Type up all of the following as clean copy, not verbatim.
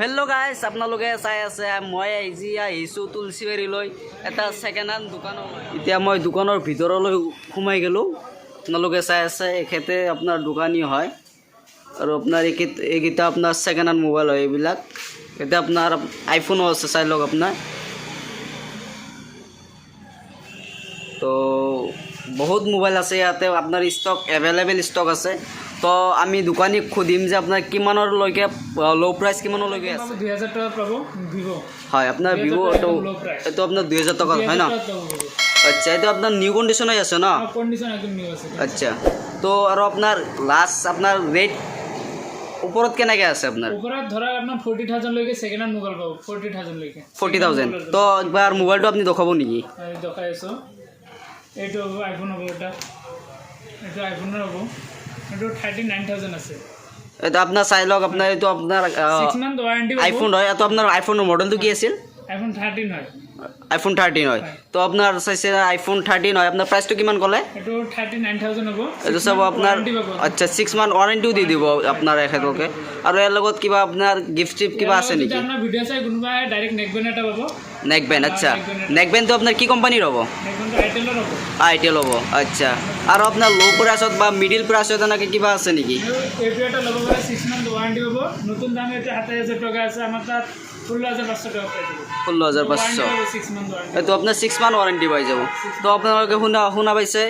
Hello' guys, আপোনালোকে চাই আছে মই আহিছোঁ তুলসীবাৰীলৈ এটা ছেকেণ্ড হেণ্ড দোকানলৈ। এতিয়া মই দোকানৰ ভিতৰলৈ সোমাই গ'লোঁ। আপোনালোকে চাই আছে এখেতে আপোনাৰ দোকানী হয় আৰু আপোনাৰ এইকেইটা আপোনাৰ ছেকেণ্ড হেণ্ড মোবাইল হয়। এইবিলাক এতিয়া আপোনাৰ আইফোনো আছে, চাই লওক আপোনাৰ। তো বহুত মোবাইল আছে ইয়াতে, আপোনাৰ ষ্টক এভেইলেবল ষ্টক আছে। তো আমি দোকানীক সুধিম যে আপোনাৰ কিমানলৈকে ল' প্ৰাইচ কিমানলৈকে আছে। 2000 টাকা পাব ভিভো। হয়, আপোনাৰ ভিভো এইটো আপোনাৰ 2000 টকা হয় ন? আচ্ছা, এইটো আপোনাৰ নিউ কণ্ডিশ্যনে আছে ন? কণ্ডিশ্যন একদম নিউ আছে। আচ্ছা, তো আৰু আপোনাৰ লাষ্ট আপোনাৰ ৰেট ওপৰত কেনেকৈ আছে আপোনাৰ? ওপৰত ধৰা আপোনাৰ 40,000 লৈকে ছেকেণ্ড হেণ্ড মোবাইল পাব। 40,000 লৈকে 40,000। তো একবাৰ মোবাইলটো আপুনি দেখাব নেকি? দেখাই আছোঁ। এইটো আইফোন হ'ব, এইটো আইফোনৰ হ'ব। এইটো 39,000 আছে। এইটো আপোনাৰ চাই লওক, আপোনাৰ এইটো আপোনাৰ 6 মান্থ ৱাৰেণ্টি আইফোন হয়। এইটো আপোনাৰ আইফোনৰ মডেলটো কি আছিল? আইফোন 13 হয়। আইফোন 13 হয়। তো আপোনাৰ চাইছে আইফোন 13 হয়। আপোনাৰ প্ৰাইচটো কিমান ক'লে? এইটো 39,000 হ'ব। এইটো চাব আপোনাৰ। আচ্ছা, 6 মান্থ ৱাৰেণ্টিও দি দিব আপোনাৰ এখেতলোকে। আৰু ইয়াৰ লগত কিবা আপোনাৰ গিফ্ট চিফ্ট কিবা আছে নেকি? আপোনাৰ ভিডিঅ' চাই কোনোবাই ডাইৰেক্ট নেকবেণ্ড এটা পাব। নেকবেণ্ড, আচ্ছা। নেকবেণ্ডটো আপোনাৰ কি কোম্পানীৰ হ'ব? নেকবেণ্ডটো আইটেলৰ হ'ব। আইটেল হ'ব, আচ্ছা। আৰু আপোনাৰ ল' প্ৰাইচত বা মিডিল প্ৰাইচত এনেকৈ কিবা আছে নেকি? এইটো এটা ল'ব পাৰে, 6 মান্থ ৱাৰেণ্টি হ'ব। নতুন দাম এইটো 27,000 টকা আছে। আমাৰ তাত 16,500 টকা পাই যাব। 16,500। এইটো আপোনাৰ 6 মান্থ ৱাৰেণ্টি পাই যাব। তো আপোনালোকে শুনা পাইছে,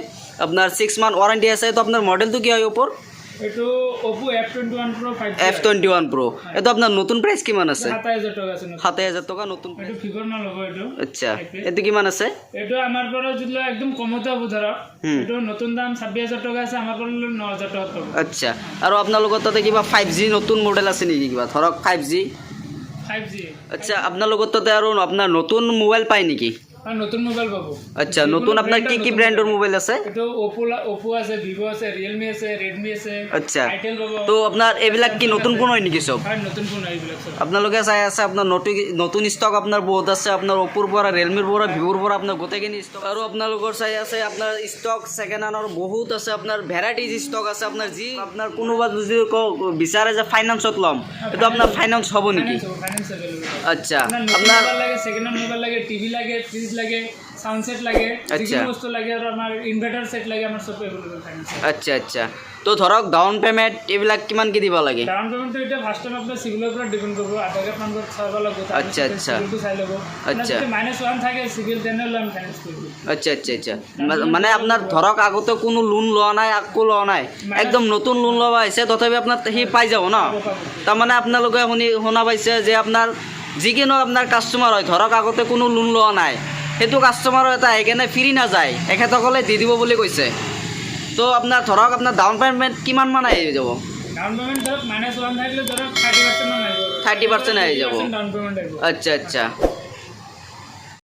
আপোনাৰ 6 মান্থ ৱাৰেণ্টি আছে। তো আপোনাৰ মডেলটো কি হয় ওপৰ? এইটো অপো F21 Pro 5G। F21 Pro। এইটো আপোনাৰ নতুন প্ৰাইচ কিমান আছে? 27,000 টকা আছে। 27,000 টকা নতুন। এইটো ভিভোৰ মাল হ'ব এইটো। আচ্ছা, এইটো কিমান আছে? এইটো আমাৰ পৰা যদি একদম কমতে হ'ব ধৰক। এইটো নতুন দাম 26,000 টকা আছে, আমাৰ পৰা 9,000 টকা পাব। আচ্ছা, আৰু আপোনালোকৰ তাতে কিবা 5G নতুন মডেল আছে নেকি? কিবা ধৰক 5G। 5G। আচ্ছা, আপোনালোকৰ তাতে আৰু আপোনাৰ নতুন মোবাইল পায় নেকি? নতুন মোবাইল পাব। আচ্ছা, নতুন আপোনাৰ কি ব্ৰেণ্ডৰ মোবাইল আছে? এইটো অপো আছে, ভিভো আছে, ৰিয়েলমি আছে, ৰেডমি আছে। আচ্ছা, আইটেল পাব। তো আপোনাৰ এইবিলাক কি নতুন ফোন হয় নেকি চব? হয়, নতুন ফোন এইবিলাক চব। আপোনালোকে চাই আছে আপোনাৰ নতুন ষ্টক আপোনাৰ বহুত আছে। আপোনাৰ অপোৰ পৰা, ৰিয়েলমিৰ পৰা, ভিভোৰ পৰা আপোনাৰ গোটেইখিনি ষ্টক। আৰু আপোনালোকৰ চাই আছে আপোনাৰ ষ্টক ছেকেণ্ড হেণ্ডৰ বহুত আছে। আপোনাৰ ভেৰাইটিজ ষ্টক আছে। আপোনাৰ যি আপোনাৰ কোনোবা যদি বিচাৰে যে ফাইনেন্সত ল'ম, এইটো আপোনাৰ ফাইনেন্স হ'ব নেকি? আচ্ছা, আপোনাৰ ছেকেণ্ড হেণ্ড মোবাইল লাগে, টিভি লাগে, ফ্ৰিজ লাগে, সাউন্ড সেট লাগে, যিকোনো বস্তু লাগে, আৰু আমাৰ ইনভাৰ্টাৰ সেট লাগে, আমাৰ সব এভেইলেবল ফাইনেন্স। আচ্ছা আচ্ছা, তো ধৰক ডাউন পে'মেণ্ট এইবিলাক কিমান কি দিব লাগে? ডাউন পে'মেণ্টটো এতিয়া ফাৰ্ষ্ট টাইম আপোনাৰ চিভিলৰ পৰা ডিপেণ্ড কৰিব। আধাৰ কাৰ্ড নম্বৰ চাব লাগিব। আচ্ছা আচ্ছা, চিভিলটো চাই ল'ব। আচ্ছা, -1 থাকে চিভিল, তেনেহ'লে আমি ফাইনেন্স কৰি দিম। আচ্ছা আচ্ছা আচ্ছা, মানে আপোনাৰ ধৰক আগতে কোনো লোন লোৱা নাই, একো লোৱা নাই, একদম নতুন লোন ল'ব আহিছে, তথাপি আপোনাৰ সি পাই যাব ন? তাৰমানে আপোনালোকে শুনা পাইছে যে আপোনাৰ যিকোনো আপোনাৰ কাষ্টমাৰ হয়, ধৰক আগতে কোনো লোন লোৱা নাই, সেইটো কাষ্টমাৰৰ এটা আহি কেনে ফ্ৰী নাযায়, এখেতসকলে দি দিব বুলি কৈছে। তো আপোনাৰ ধৰক আপোনাৰ ডাউন পে'মেণ্ট কিমান মান আহি যাব? ডাউন পে'মেণ্ট ধৰক -1 থাকিলে ধৰক 30% মান আহিব। 30% আহি যাব। ডাউন পে'মেণ্ট আহিব। আচ্ছা আচ্ছা।